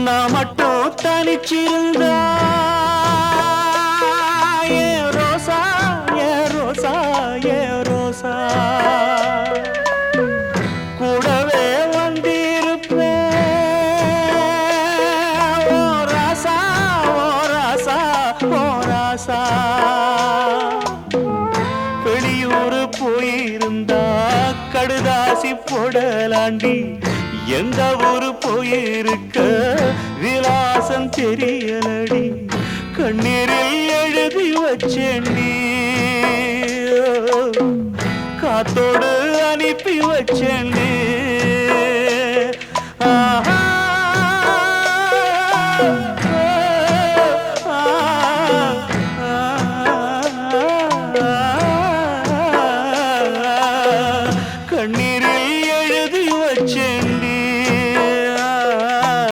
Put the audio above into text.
நான் மட்டும் தனிச்சிருந்தா ஏ ரோசா ஏ ரோசா ஏ ரோசா கூடவே வந்திருப்பேன் ஓ ராசா ஓ ராசா ஓ ராசா வெளியூர் போயிருந்தா கடுதாசி போடலாண்டி எந்த ஊரு போயிருக்க விலாசம் தெரியலடி கண்ணீரில் எழுதி வச்சேண்டி காத்தோடு அனுப்பி வச்சேண்டி